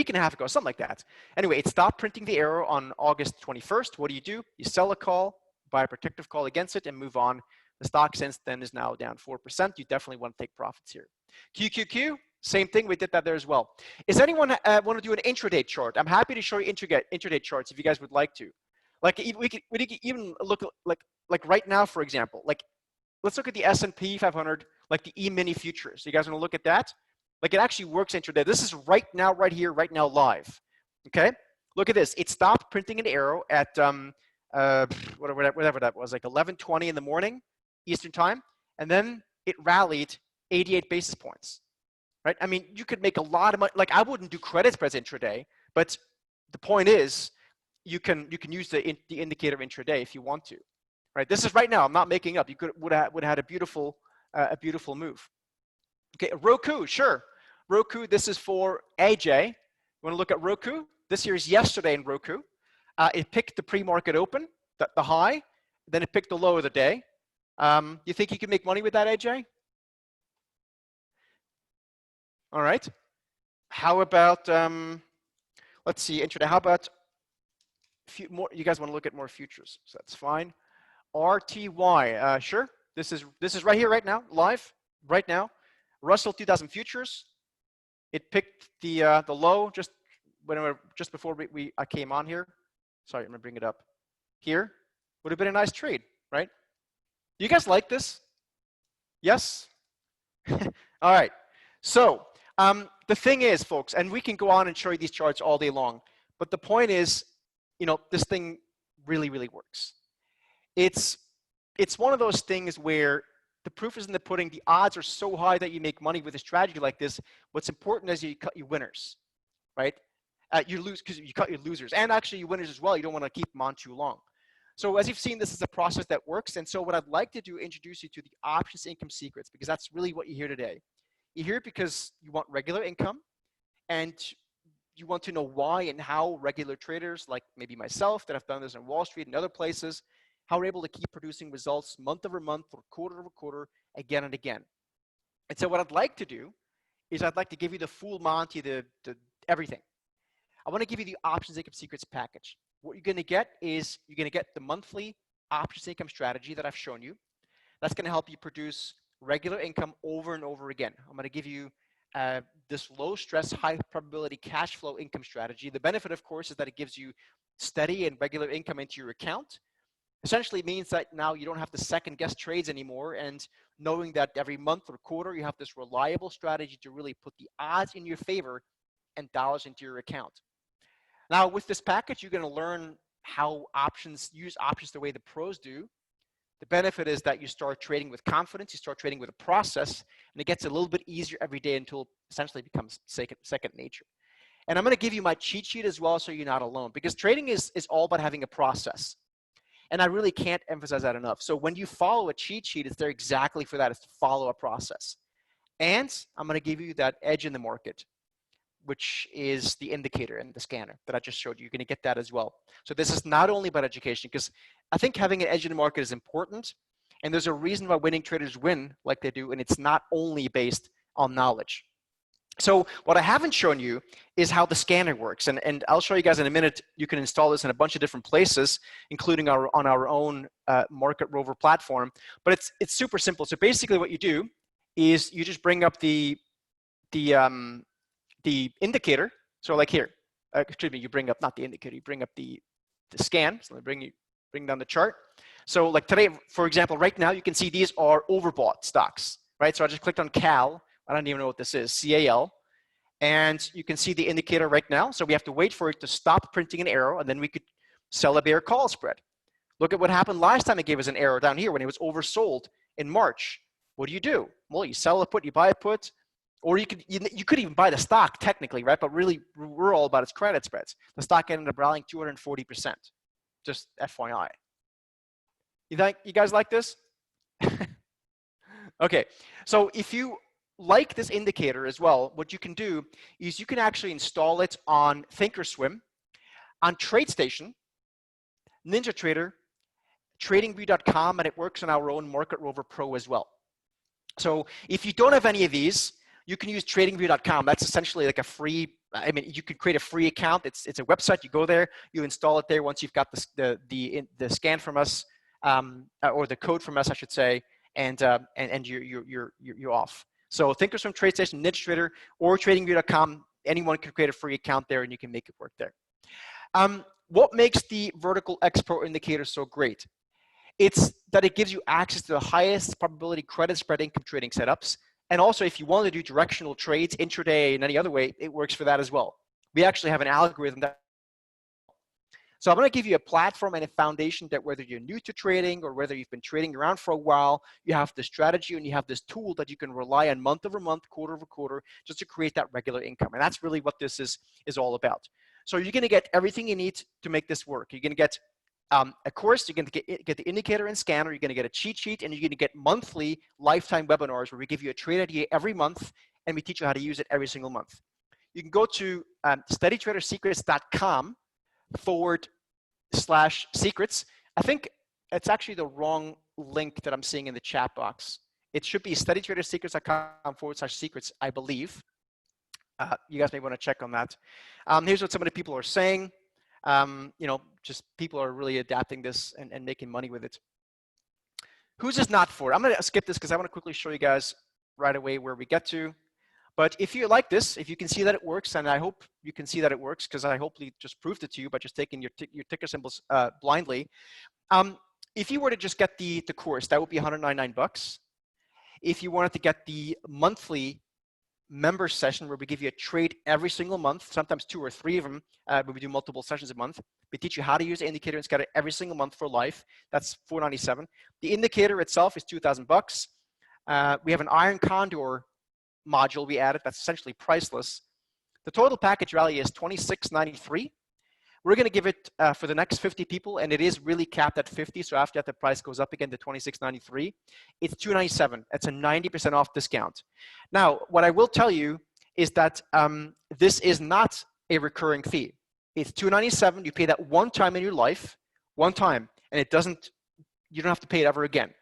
and a half ago, something like that. Anyway, it stopped printing the arrow on August 21st. What do? You sell a call, buy a protective call against it, and move on. The stock since then is now down 4%. You definitely want to take profits here. QQQ, same thing. We did that there as well. Is anyone want to do an intraday chart? I'm happy to show you intraday charts if you guys would like to. Like we could even look like right now, for example. Like let's look at the S&P 500, like the E-mini futures. You guys want to look at that? Like it actually works intraday. This is right now, right here, right now, live. Okay, look at this. It stopped printing an arrow at whatever that was, like 11:20 in the morning Eastern time, and then it rallied 88 basis points. Right? I mean, you could make a lot of money. Like I wouldn't do credit spreads intraday, but the point is, you can use the indicator intraday if you want to, right? This is right now. I'm not making up. You would have had a beautiful move. Okay, Roku, sure. Roku, this is for AJ. You want to look at Roku? This here is yesterday in Roku. It picked the pre-market open, the high, then it picked the low of the day. You think you can make money with that, AJ? All right. How about, let's see, intraday. How about more? You guys want to look at more futures, so that's fine. RTY, sure. This is right here, right now, live, right now. Russell 2000 futures. It picked the low just before I came on here. Sorry, I'm gonna bring it up. Here would have been a nice trade, right? Do you guys like this? Yes. All right. So the thing is, folks, and we can go on and show you these charts all day long, but the point is, you know, this thing really, really works. It's one of those things where the proof is in the pudding. The odds are so high that you make money with a strategy like this. What's important is you cut your winners, right? You lose because you cut your losers, and actually your winners as well. You don't want to keep them on too long. So as you've seen, this is a process that works. And so what I'd like to do, introduce you to the options income secrets, because that's really what you hear today. You hear it because you want regular income, and you want to know why and how regular traders like maybe myself that have done this on Wall Street and other places, how we're able to keep producing results month over month or quarter over quarter again and again. And so what I'd like to do is I'd like to give you the full Monty, the everything. I want to give you the options income secrets package. What you're going to get is you're going to get the monthly options income strategy that I've shown you. That's going to help you produce regular income over and over again. I'm going to give you this low stress, high probability cash flow income strategy. The benefit, of course, is that it gives you steady and regular income into your account. Essentially, it means that now you don't have to second guess trades anymore, and knowing that every month or quarter you have this reliable strategy to really put the odds in your favor and dollars into your account. Now, with this package, you're going to learn how use options the way the pros do. The benefit is that you start trading with confidence, you start trading with a process, and it gets a little bit easier every day until it essentially becomes second nature. And I'm going to give you my cheat sheet as well, so you're not alone, because trading is all about having a process. And I really can't emphasize that enough. So when you follow a cheat sheet, it's there exactly for that. It's to follow a process. And I'm going to give you that edge in the market, which is the indicator and the scanner that I just showed you. You're going to get that as well. So this is not only about education, because I think having an edge in the market is important. And there's a reason why winning traders win like they do. And it's not only based on knowledge. So what I haven't shown you is how the scanner works. And I'll show you guys in a minute. You can install this in a bunch of different places, including on our own Market Rover platform. But it's super simple. So basically what you do is you just bring up the indicator. So like here, excuse me, you bring up, not the indicator, you bring up the scan. So let me bring down the chart. So like today, for example, right now, you can see these are overbought stocks, right? So I just clicked on Cal. I don't even know what this is, CAL. And you can see the indicator right now. So we have to wait for it to stop printing an arrow, and then we could sell a bear call spread. Look at what happened last time it gave us an arrow down here when it was oversold in March. What do? Well, you sell a put, you buy a put, or you could even buy the stock technically, right? But really, we're all about its credit spreads. The stock ended up rallying 240%. Just FYI. You guys like this? Okay, so if you like this indicator as well, what you can do is you can actually install it on Thinkorswim, on TradeStation, NinjaTrader, TradingView.com, and it works on our own Market Rover Pro as well. So if you don't have any of these, you can use TradingView.com. That's essentially like a free, I mean, you could create a free account. It's a website. You go there, you install it there once you've got the scan from us, or the code from us, I should say, and you're off. So Thinkorswim, TradeStation, NinjaTrader, or TradingView.com, anyone can create a free account there and you can make it work there. What makes the vertical X-Pro indicator so great? It's that it gives you access to the highest probability credit spread income trading setups. And also, if you want to do directional trades, intraday, and any other way, it works for that as well. We actually have an algorithm that. So I'm going to give you a platform and a foundation that whether you're new to trading or whether you've been trading around for a while, you have the strategy and you have this tool that you can rely on month over month, quarter over quarter, just to create that regular income. And that's really what this is all about. So you're going to get everything you need to make this work. You're going to get a course, you're going to get the indicator and scanner, you're going to get a cheat sheet, and you're going to get monthly lifetime webinars where we give you a trade idea every month, and we teach you how to use it every single month. You can go to studytradersecrets.com/secrets. I think it's actually the wrong link that I'm seeing in the chat box. It should be studytradersecrets.com/secrets, I believe. You guys may want to check on that. Here's what some of the people are saying. Just people are really adapting this and making money with it. Who's this not for? I'm going to skip this because I want to quickly show you guys right away where we get to. But if you like this, if you can see that it works, and I hope you can see that it works because I hopefully just proved it to you by just taking your ticker symbols blindly. If you were to just get the course, that would be $199. If you wanted to get the monthly member session where we give you a trade every single month, sometimes 2 or 3 of them, but we do multiple sessions a month. We teach you how to use the indicator and scatter every single month for life. That's $497. The indicator itself is $2,000. We have an iron condor module we added that's essentially priceless. The total package value is $26.93. We're going to give it for the next 50 people, and it is really capped at 50. So after that, the price goes up again to $26.93. It's $297. That's a 90% off discount. Now, what I will tell you is that this is not a recurring fee. It's $297. You pay that one time in your life, one time, and you don't have to pay it ever again.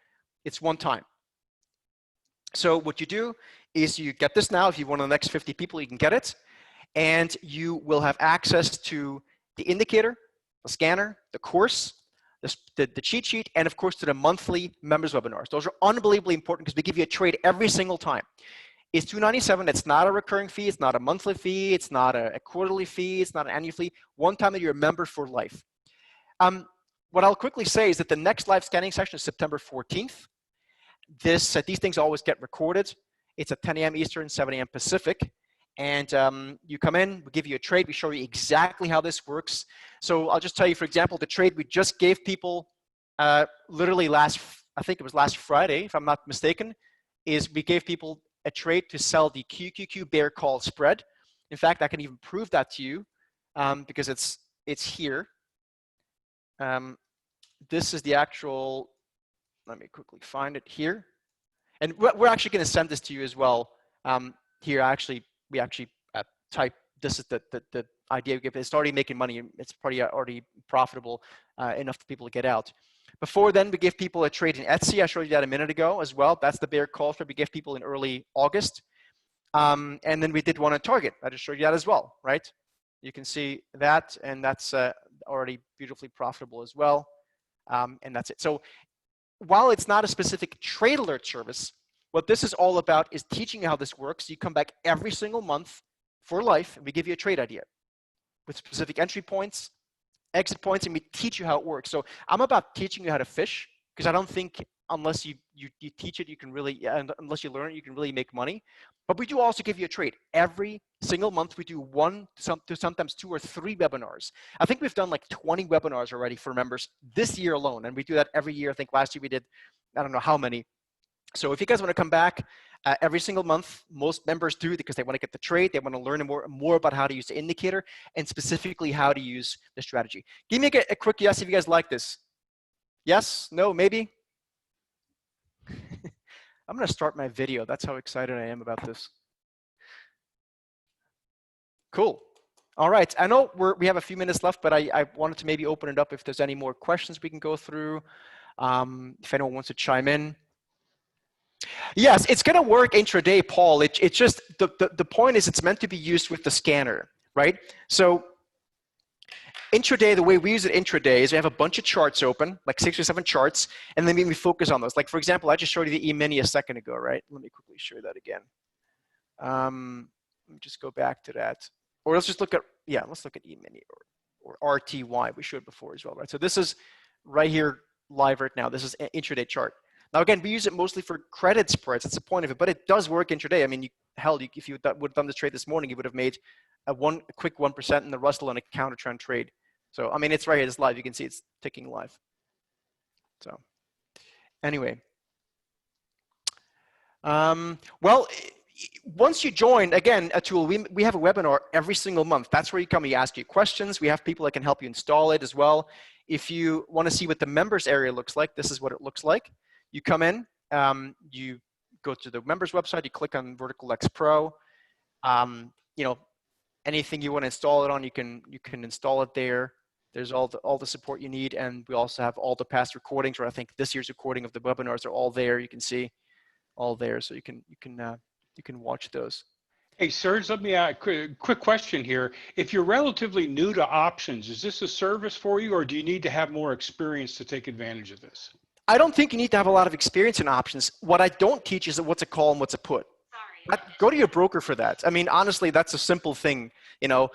It's one time. So what you do is you get this now. If you want the next 50 people, you can get it, and you will have access to the indicator, the scanner, the course, the cheat sheet, and of course to the monthly members webinars. Those are unbelievably important because we give you a trade every single time. It's $297. It's not a recurring fee. It's not a monthly fee. It's not a quarterly fee. It's not an annual fee. One time that you're a member for life. What I'll quickly say is that the next live scanning session is September 14th. These things always get recorded. It's at 10 a.m. Eastern, 7 a.m. Pacific. And you come in, we give you a trade, we show you exactly how this works. So I'll just tell you, for example, the trade we just gave people literally I think it was last Friday, if I'm not mistaken, is we gave people a trade to sell the QQQ bear call spread. In fact, I can even prove that to you because it's here. This is the actual, let me quickly find it here. And we're actually going to send this to you as well. Here, we actually type, this is the idea we give. It's already making money. It's probably already profitable enough for people to get out. Before then, we give people a trade in Etsy. I showed you that a minute ago as well. That's the bear call spread we give people in early August. And then we did one on Target. I just showed you that as well, right? You can see that, and that's already beautifully profitable as well. And that's it. So while it's not a specific trade alert service, what this is all about is teaching you how this works. You come back every single month for life, and we give you a trade idea with specific entry points, exit points, and we teach you how it works. So I'm about teaching you how to fish, because I don't think unless you teach it, you can really, unless you learn it, you can really make money. But we do also give you a trade. Every single month, we do 1 to sometimes 2 or 3 webinars. I think we've done like 20 webinars already for members this year alone, and we do that every year. I think last year we did, I don't know how many. So if you guys want to come back every single month, most members do because they want to get the trade. They want to learn more about how to use the indicator and specifically how to use the strategy. Give me a quick yes if you guys like this. Yes? No? Maybe? I'm going to start my video. That's how excited I am about this. Cool. All right. I know we have a few minutes left, but I wanted to maybe open it up if there's any more questions we can go through. If anyone wants to chime in. Yes, it's going to work intraday, Paul. It's just the point is it's meant to be used with the scanner, right? So intraday, the way we use it intraday is we have a bunch of charts open, like 6 or 7 charts, and then we focus on those. Like, for example, I just showed you the E-mini a second ago, right? Let me quickly show you that again. Let me just go back to that. Or let's just look at, yeah, let's look at E-mini or RTY. We showed before as well, right? So this is right here live right now. This is an intraday chart. Now, again, we use it mostly for credit spreads. That's the point of it, but it does work intraday. I mean, if you would have done this trade this morning, you would have made a quick 1% in the Russell on a counter trend trade. So, I mean, it's right here, it's live. You can see it's ticking live. So, anyway. Well, once you join, again, Atul, we have a webinar every single month. That's where you come, we ask you questions. We have people that can help you install it as well. If you want to see what the members area looks like, this is what it looks like. You come in, you go to the members website, you click on Vertical X Pro. You know, anything you want to install it on, you can install it there. There's all the support you need, and we also have all the past recordings, or I think this year's recording of the webinars are all there. You can see all there, so you can watch those. Hey, Serge, let me ask a quick question here. If you're relatively new to options, is this a service for you, or do you need to have more experience to take advantage of this? I don't think you need to have a lot of experience in options. What I don't teach is what's a call and what's a put. Go to your broker for that. I mean, honestly, that's a simple thing, you know.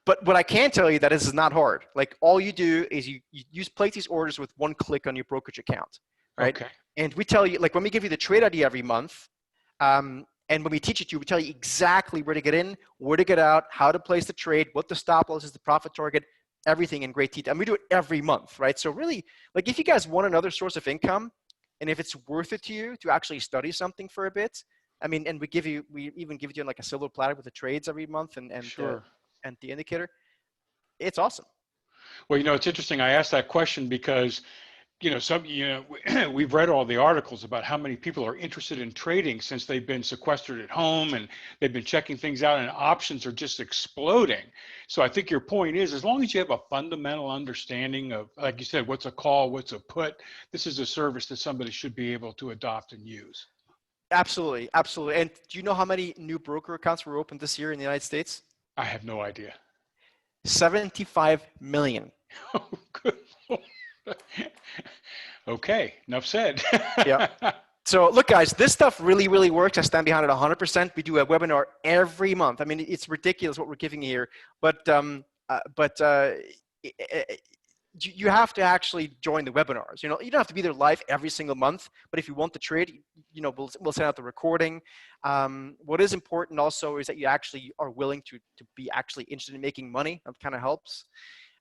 But what I can tell you that this is not hard. Like, all you do is you place these orders with one click on your brokerage account, right? Okay. And we tell you, like, when we give you the trade ID every month, and when we teach it to you, we tell you exactly where to get in, where to get out, how to place the trade, what the stop loss is, the profit target, everything in great detail. And we do it every month, right? So really, like, if you guys want another source of income, and if it's worth it to you to actually study something for a bit, I mean, and we even give you like a silver platter with the trades every month and Sure. And the indicator. It's awesome. Well, you know, it's interesting. I asked that question because, you know, we've read all the articles about how many people are interested in trading since they've been sequestered at home and they've been checking things out, and options are just exploding. So I think your point is, as long as you have a fundamental understanding of, like you said, what's a call, what's a put, this is a service that somebody should be able to adopt and use. Absolutely, absolutely. And do you know how many new broker accounts were opened this year in the United States? I have no idea. 75 million. Oh, good Lord. Okay, enough said. Yeah. So look, guys, this stuff really, really works. I stand behind it 100%. We do a webinar every month. I mean, it's ridiculous what we're giving here, but you have to actually join the webinars. You know, you don't have to be there live every single month, but if you want to trade, you know, we'll send out the recording. What is important also is that you actually are willing to be actually interested in making money. That kind of helps.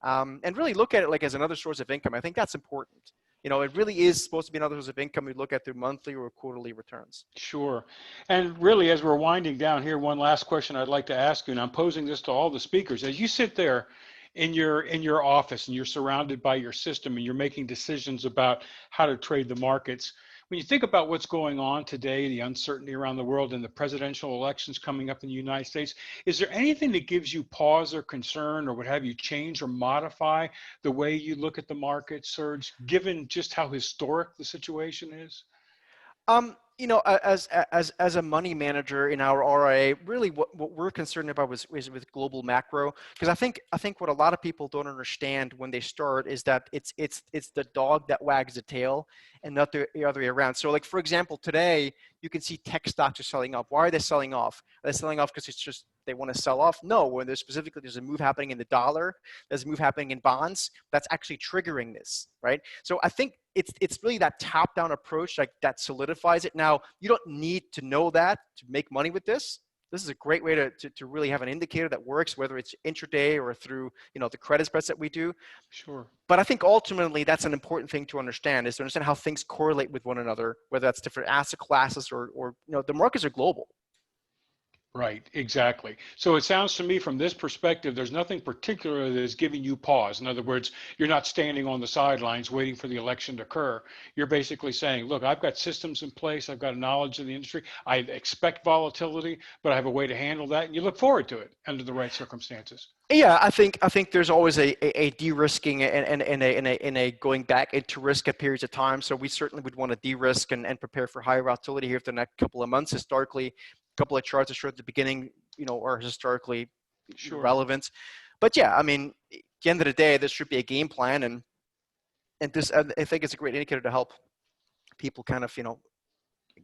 And really look at it like as another source of income. I think that's important. You know, it really is supposed to be another source of income. We look at through monthly or quarterly returns. Sure. And really, as we're winding down here, one last question I'd like to ask you, and I'm posing this to all the speakers. As you sit there in your office and you're surrounded by your system and you're making decisions about how to trade the markets, when you think about what's going on today, the uncertainty around the world and the presidential elections coming up in the United States, is there anything that gives you pause or concern or would have you change or modify the way you look at the market, Serge, given just how historic the situation is? You know, as a money manager in our RIA, really what we're concerned about is with global macro, because I think what a lot of people don't understand when they start is that it's the dog that wags the tail and not the other way around. So, like, for example, today you can see tech stocks are selling off. Why are they selling off? Are they selling off because it's just they want to sell off? No, when there's a move happening in the dollar, there's a move happening in bonds that's actually triggering this, right? So I think it's really that top-down approach like that solidifies it. Now, you don't need to know that to make money with this. This is a great way to really have an indicator that works, whether it's intraday or through, you know, the credit spreads that we do. Sure. But I think ultimately that's an important thing to understand, is to understand how things correlate with one another, whether that's different asset classes or you know, the markets are global. Right, exactly. So it sounds to me from this perspective, there's nothing particular that is giving you pause. In other words, you're not standing on the sidelines waiting for the election to occur. You're basically saying, look, I've got systems in place. I've got knowledge of the industry. I expect volatility, but I have a way to handle that. And you look forward to it under the right circumstances. Yeah, I think there's always a de-risking and a going back into risk at periods of time. So we certainly would want to de-risk and prepare for higher volatility here for the next couple of months. Historically, a couple of charts I showed at the beginning, you know, are historically relevant. But yeah, I mean, at the end of the day, there should be a game plan, and this, I think it's a great indicator to help people kind of, you know,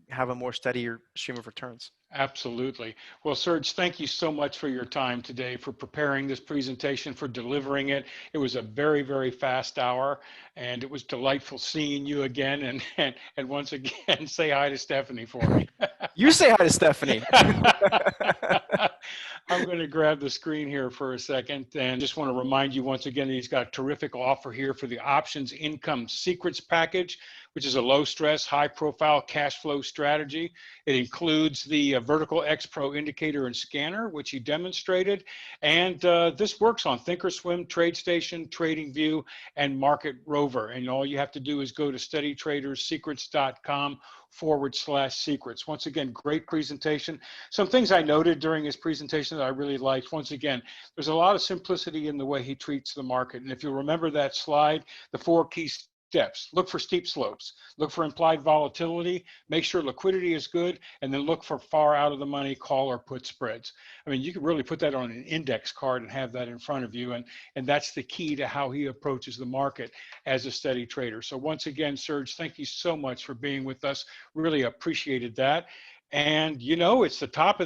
have a more steadier stream of returns. Absolutely. Well, Serge, thank you so much for your time today, for preparing this presentation, for delivering it. It was a very, very fast hour, and it was delightful seeing you again. And once again, say hi to Stephanie for me. You say hi to Stephanie. I'm going to grab the screen here for a second and just want to remind you once again, he's got a terrific offer here for the Options Income Secrets Package, which is a low stress, high profile cash flow strategy. It includes the Vertical X Pro indicator and scanner, which he demonstrated. And this works on Thinkorswim, TradeStation, TradingView, and Market Rover. And all you have to do is go to steadytradersecrets.com/secrets. Once again, great presentation. Some things I noted during his presentation that I really liked. Once again, there's a lot of simplicity in the way he treats the market. And if you remember that slide, the 4 key steps: look for steep slopes, look for implied volatility, make sure liquidity is good, and then look for far out of the money call or put spreads. I mean, you could really put that on an index card and have that in front of you. And that's the key to how he approaches the market as a steady trader. So once again, Serge, thank you so much for being with us. Really appreciated that. And you know, it's the top of the